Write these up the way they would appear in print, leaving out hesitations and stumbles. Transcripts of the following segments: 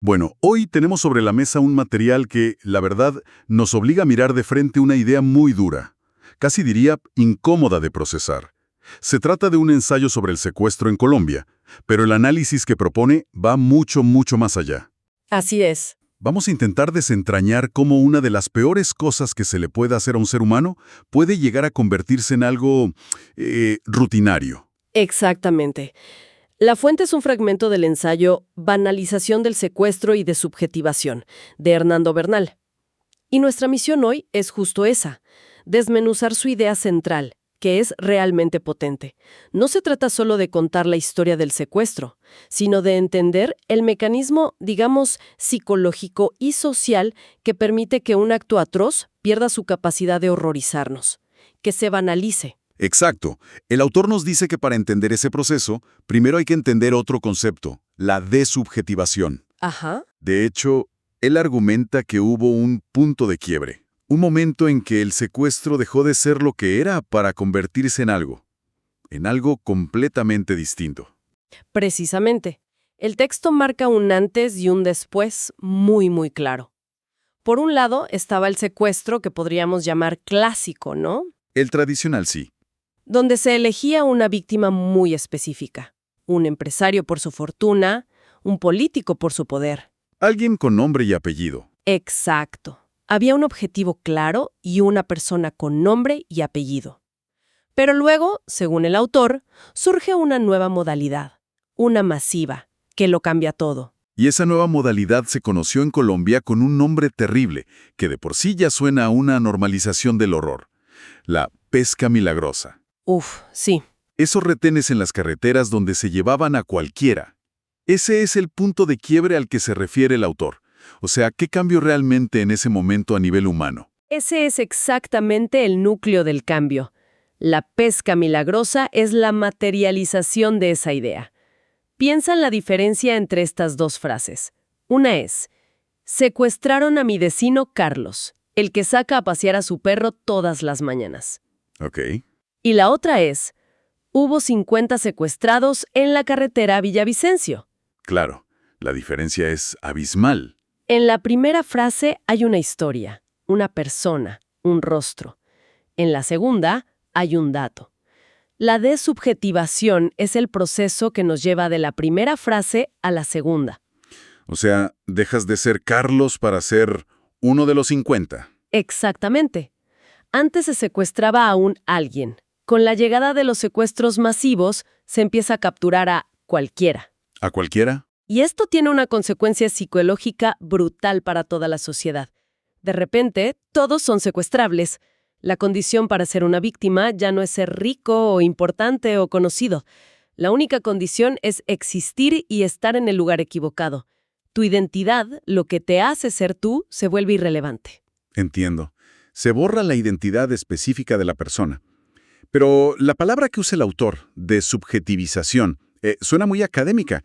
Bueno, hoy tenemos sobre la mesa un material que, la verdad, nos obliga a mirar de frente una idea muy dura, casi diría incómoda de procesar. Se trata de un ensayo sobre el secuestro en Colombia, pero el análisis que propone va mucho, mucho más allá. Así es. Vamos a intentar desentrañar cómo una de las peores cosas que se le puede hacer a un ser humano puede llegar a convertirse en algo rutinario. Exactamente. La fuente es un fragmento del ensayo Banalización del secuestro y desubjetivación, de Hernando Bernal. Y nuestra misión hoy es justo esa, desmenuzar su idea central, que es realmente potente. No se trata solo de contar la historia del secuestro, sino de entender el mecanismo, digamos, psicológico y social que permite que un acto atroz pierda su capacidad de horrorizarnos, que se banalice. Exacto. El autor nos dice que para entender ese proceso, primero hay que entender otro concepto, la desubjetivación. Ajá. De hecho, él argumenta que hubo un punto de quiebre, un momento en que el secuestro dejó de ser lo que era para convertirse en algo completamente distinto. Precisamente. El texto marca un antes y un después muy claro. Por un lado estaba el secuestro que podríamos llamar clásico, ¿no? El tradicional sí. Donde se elegía una víctima muy específica. Un empresario por su fortuna, un político por su poder. Alguien con nombre y apellido. Exacto. Había un objetivo claro y una persona con nombre y apellido. Pero luego, según el autor, surge una nueva modalidad, una masiva, que lo cambia todo. Y esa nueva modalidad se conoció en Colombia con un nombre terrible, que de por sí ya suena a una normalización del horror. La pesca milagrosa. Uf, sí. Esos retenes en las carreteras donde se llevaban a cualquiera. Ese es el punto de quiebre al que se refiere el autor. O sea, ¿qué cambió realmente en ese momento a nivel humano? Ese es exactamente el núcleo del cambio. La pesca milagrosa es la materialización de esa idea. Piensa en la diferencia entre estas dos frases. Una es, secuestraron a mi vecino Carlos, el que saca a pasear a su perro todas las mañanas. Ok, Y la otra es, hubo 50 secuestrados en la carretera Villavicencio. claro, la diferencia es abismal. En la primera frase hay una historia, una persona, un rostro. En la segunda hay un dato. La desubjetivación es el proceso que nos lleva de la primera frase a la segunda. O sea, dejas de ser Carlos para ser uno de los 50. Exactamente. Antes se secuestraba a un alguien. Con la llegada de los secuestros masivos, se empieza a capturar a cualquiera. ¿A cualquiera? Y esto tiene una consecuencia psicológica brutal para toda la sociedad. De repente, todos son secuestrables. La condición para ser una víctima ya no es ser rico o importante o conocido. La única condición es existir y estar en el lugar equivocado. Tu identidad, lo que te hace ser tú, se vuelve irrelevante. Entiendo. Se borra la identidad específica de la persona. Pero la palabra que usa el autor, de subjetivización, suena muy académica.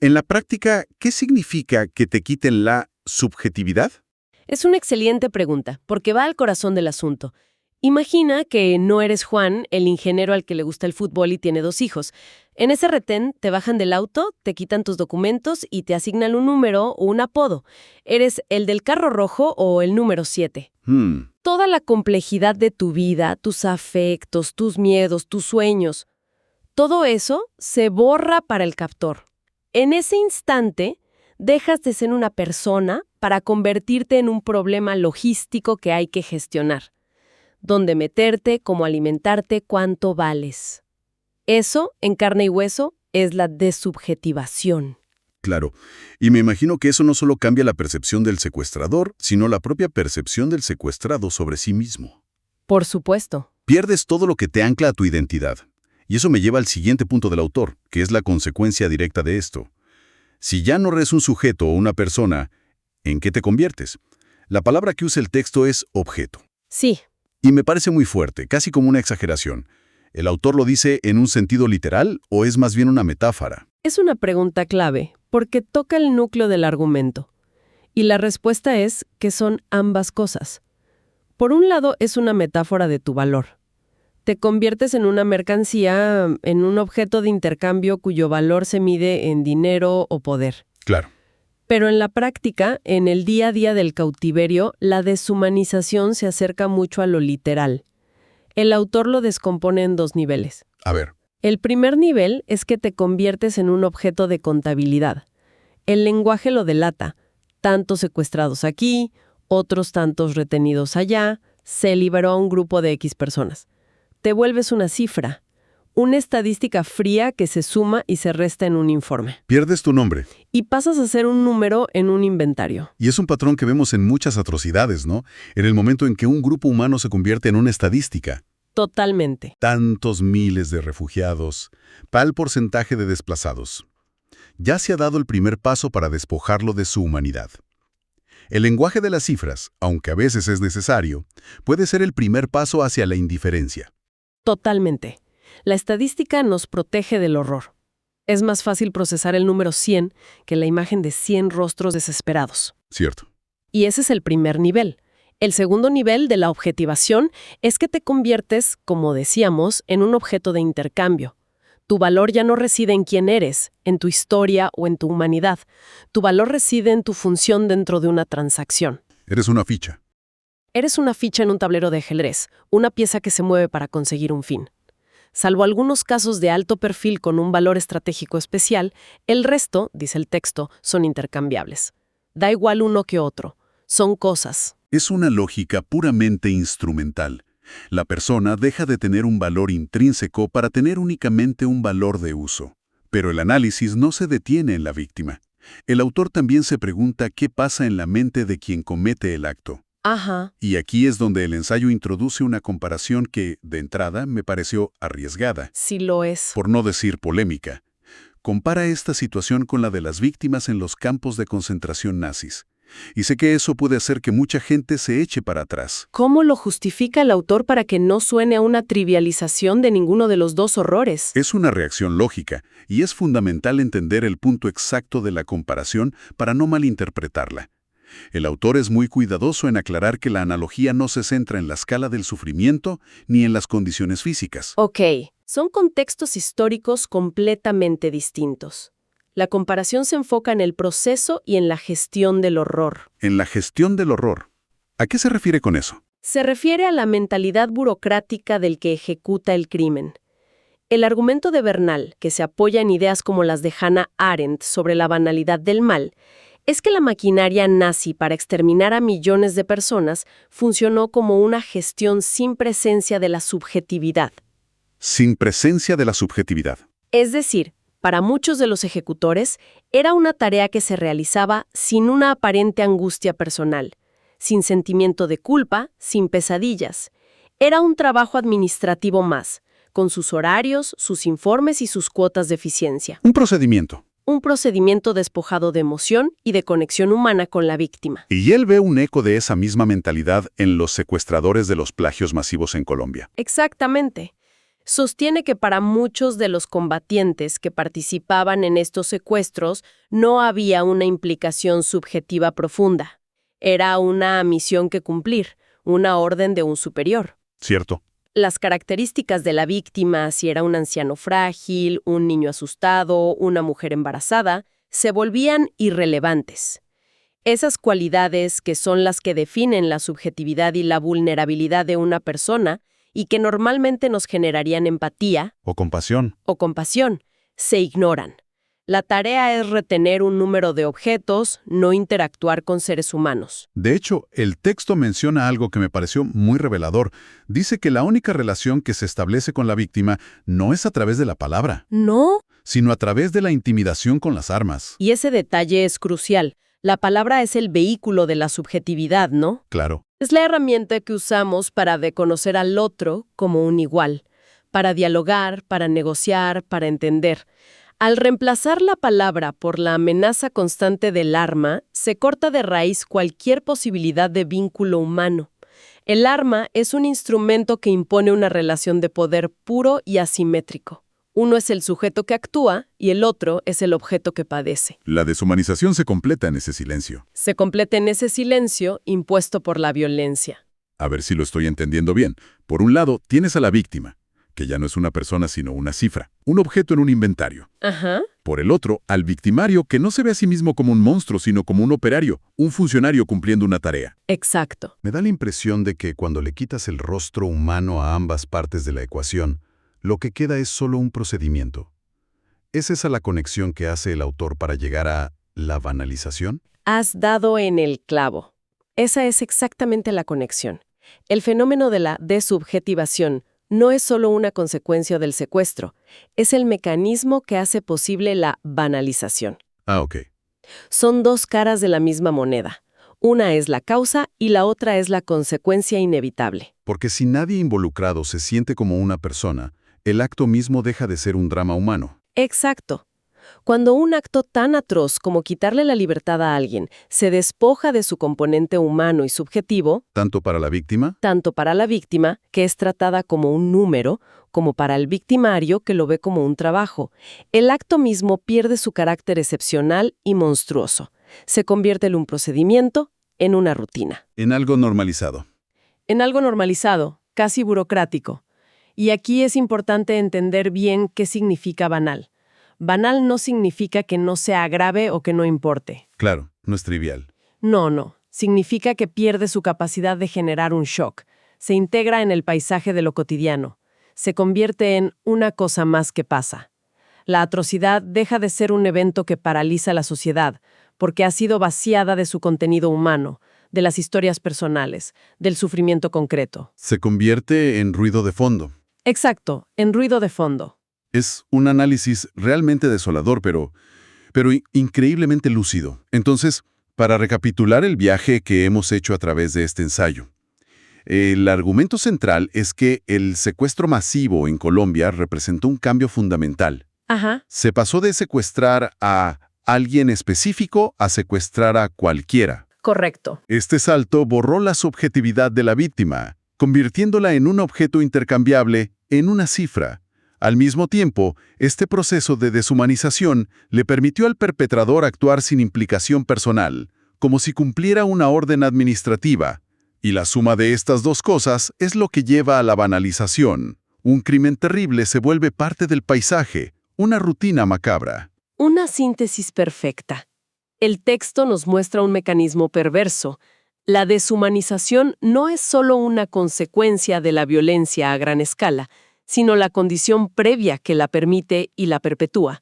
En la práctica, ¿qué significa que te quiten la subjetividad? Es una excelente pregunta, porque va al corazón del asunto. Imagina que no eres Juan, el ingeniero al que le gusta el fútbol y tiene 2 hijos. En ese retén te bajan del auto, te quitan tus documentos y te asignan un número o un apodo. Eres el del carro rojo o el número 7. Toda la complejidad de tu vida, tus afectos, tus miedos, tus sueños, todo eso se borra para el captor. En ese instante, dejas de ser una persona para convertirte en un problema logístico que hay que gestionar. Dónde meterte, cómo alimentarte, cuánto vales. Eso, en carne y hueso, es la desubjetivación. Claro, y me imagino que eso no solo cambia la percepción del secuestrador, sino la propia percepción del secuestrado sobre sí mismo. Por supuesto. Pierdes todo lo que te ancla a tu identidad. Y eso me lleva al siguiente punto del autor, que es la consecuencia directa de esto. Si ya no eres un sujeto o una persona, ¿en qué te conviertes? La palabra que usa el texto es objeto. Sí. Y me parece muy fuerte, casi como una exageración. ¿El autor lo dice en un sentido literal o es más bien una metáfora? Es una pregunta clave, porque toca el núcleo del argumento. Y la respuesta es que son ambas cosas. Por un lado, es una metáfora de tu valor. Te conviertes en una mercancía, en un objeto de intercambio cuyo valor se mide en dinero o poder. Claro. Pero en la práctica, en el día a día del cautiverio, la deshumanización se acerca mucho a lo literal. El autor lo descompone en 2 niveles. A ver, El primer nivel es que te conviertes en un objeto de contabilidad. El lenguaje lo delata. Tantos secuestrados aquí, otros tantos retenidos allá, se liberó a un grupo de X personas. Te vuelves una cifra, una estadística fría que se suma y se resta en un informe. pierdes tu nombre. Y pasas a ser un número en un inventario. Y es un patrón que vemos en muchas atrocidades, ¿no? En el momento en que un grupo humano se convierte en una estadística. Totalmente. Tantos miles de refugiados, tal porcentaje de desplazados. Ya se ha dado el primer paso para despojarlo de su humanidad. El lenguaje de las cifras, aunque a veces es necesario, puede ser el primer paso hacia la indiferencia. Totalmente. La estadística nos protege del horror. Es más fácil procesar el número 100 que la imagen de 100 rostros desesperados. Cierto. Y ese es el primer nivel. El segundo nivel de la objetivación es que te conviertes, como decíamos, en un objeto de intercambio. Tu valor ya no reside en quién eres, en tu historia o en tu humanidad. Tu valor reside en tu función dentro de una transacción. Eres una ficha. Eres una ficha en un tablero de ajedrez, una pieza que se mueve para conseguir un fin. Salvo algunos casos de alto perfil con un valor estratégico especial, el resto, dice el texto, son intercambiables. Da igual uno que otro. Son cosas. Es una lógica puramente instrumental. La persona deja de tener un valor intrínseco para tener únicamente un valor de uso. Pero el análisis no se detiene en la víctima. El autor también se pregunta qué pasa en la mente de quien comete el acto. Ajá. Y aquí es donde el ensayo introduce una comparación que, de entrada, me pareció arriesgada, Sí lo es. por no decir polémica. Compara esta situación con la de las víctimas en los campos de concentración nazis. Y sé que eso puede hacer que mucha gente se eche para atrás. ¿Cómo lo justifica el autor para que no suene a una trivialización de ninguno de los 2 horrores? Es una reacción lógica, y es fundamental entender el punto exacto de la comparación para no malinterpretarla. El autor es muy cuidadoso en aclarar que la analogía no se centra en la escala del sufrimiento ni en las condiciones físicas. Ok, son contextos históricos completamente distintos. La comparación se enfoca en el proceso y en la gestión del horror. En la gestión del horror. ¿A qué se refiere con eso? Se refiere a la mentalidad burocrática del que ejecuta el crimen. El argumento de Bernal, que se apoya en ideas como las de Hannah Arendt sobre la banalidad del mal, es que la maquinaria nazi para exterminar a millones de personas funcionó como una gestión sin presencia de la subjetividad. Sin presencia de la subjetividad. Es decir, para muchos de los ejecutores, era una tarea que se realizaba sin una aparente angustia personal, sin sentimiento de culpa, sin pesadillas. Era un trabajo administrativo más, con sus horarios, sus informes y sus cuotas de eficiencia. Un procedimiento. Un procedimiento despojado de emoción y de conexión humana con la víctima. Y él ve un eco de esa misma mentalidad en los secuestradores de los plagios masivos en Colombia. Exactamente. Sostiene que para muchos de los combatientes que participaban en estos secuestros no había una implicación subjetiva profunda. Era una misión que cumplir, una orden de un superior. ¿Cierto? Las características de la víctima, si era un anciano frágil, un niño asustado, una mujer embarazada, se volvían irrelevantes. Esas cualidades que son las que definen la subjetividad y la vulnerabilidad de una persona y que normalmente nos generarían empatía O compasión. o compasión, se ignoran. La tarea es retener un número de objetos, no interactuar con seres humanos. De hecho, el texto menciona algo que me pareció muy revelador. Dice que la única relación que se establece con la víctima no es a través de la palabra, ¿No? sino a través de la intimidación con las armas. Y ese detalle es crucial. La palabra es el vehículo de la subjetividad, ¿no? Claro. Es la herramienta que usamos para reconocer al otro como un igual, para dialogar, para negociar, para entender. Al reemplazar la palabra por la amenaza constante del arma, se corta de raíz cualquier posibilidad de vínculo humano. El arma es un instrumento que impone una relación de poder puro y asimétrico. Uno es el sujeto que actúa y el otro es el objeto que padece. La deshumanización se completa en ese silencio. Se completa en ese silencio impuesto por la violencia. A ver si lo estoy entendiendo bien. Por un lado, tienes a la víctima, que ya no es una persona sino una cifra, un objeto en un inventario. Ajá. Por el otro, al victimario, que no se ve a sí mismo como un monstruo, sino como un operario, un funcionario cumpliendo una tarea. Exacto. Me da la impresión de que cuando le quitas el rostro humano a ambas partes de la ecuación, lo que queda es solo un procedimiento. ¿Es esa la conexión que hace el autor para llegar a la banalización? Has dado en el clavo. Esa es exactamente la conexión. El fenómeno de la desubjetivación no es solo una consecuencia del secuestro, es el mecanismo que hace posible la banalización. Ah, ok. Son dos caras de la misma moneda. Una es la causa y la otra es la consecuencia inevitable. Porque si nadie involucrado se siente como una persona, el acto mismo deja de ser un drama humano. Exacto. Cuando un acto tan atroz como quitarle la libertad a alguien se despoja de su componente humano y subjetivo, Tanto para la víctima, tanto para la víctima, que es tratada como un número, como para el victimario, que lo ve como un trabajo, el acto mismo pierde su carácter excepcional y monstruoso. Se convierte en un procedimiento, en una rutina. en algo normalizado. En algo normalizado, casi burocrático. Y aquí es importante entender bien qué significa banal. Banal no significa que no sea grave o que no importe. Claro, no es trivial. No. Significa que pierde su capacidad de generar un shock. Se integra en el paisaje de lo cotidiano. Se convierte en una cosa más que pasa. La atrocidad deja de ser un evento que paraliza la sociedad, porque ha sido vaciada de su contenido humano, de las historias personales, del sufrimiento concreto. Se convierte en ruido de fondo. Exacto, en ruido de fondo. Es un análisis realmente desolador, pero increíblemente lúcido. Entonces, para recapitular el viaje que hemos hecho a través de este ensayo, el argumento central es que el secuestro masivo en Colombia representó un cambio fundamental. Ajá. Se pasó de secuestrar a alguien específico a secuestrar a cualquiera. Correcto. Este salto borró la subjetividad de la víctima, convirtiéndola en un objeto intercambiable, en una cifra. Al mismo tiempo, este proceso de deshumanización le permitió al perpetrador actuar sin implicación personal, como si cumpliera una orden administrativa. Y la suma de estas dos cosas es lo que lleva a la banalización. Un crimen terrible se vuelve parte del paisaje, una rutina macabra. Una síntesis perfecta. El texto nos muestra un mecanismo perverso. La deshumanización no es solo una consecuencia de la violencia a gran escala, sino la condición previa que la permite y la perpetúa.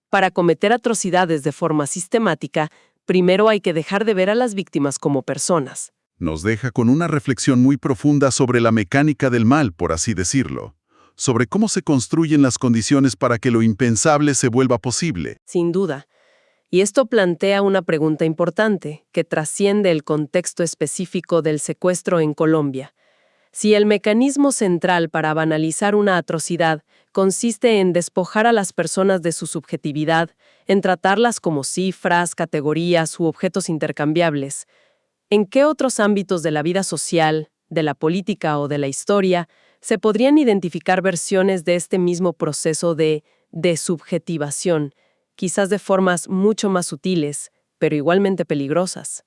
Para cometer atrocidades de forma sistemática, primero hay que dejar de ver a las víctimas como personas. Nos deja con una reflexión muy profunda sobre la mecánica del mal, por así decirlo, sobre cómo se construyen las condiciones para que lo impensable se vuelva posible. Sin duda. Y esto plantea una pregunta importante que trasciende el contexto específico del secuestro en Colombia. Si el mecanismo central para banalizar una atrocidad consiste en despojar a las personas de su subjetividad, en tratarlas como cifras, categorías u objetos intercambiables, ¿en qué otros ámbitos de la vida social, de la política o de la historia se podrían identificar versiones de este mismo proceso de desubjetivación, quizás de formas mucho más sutiles, pero igualmente peligrosas?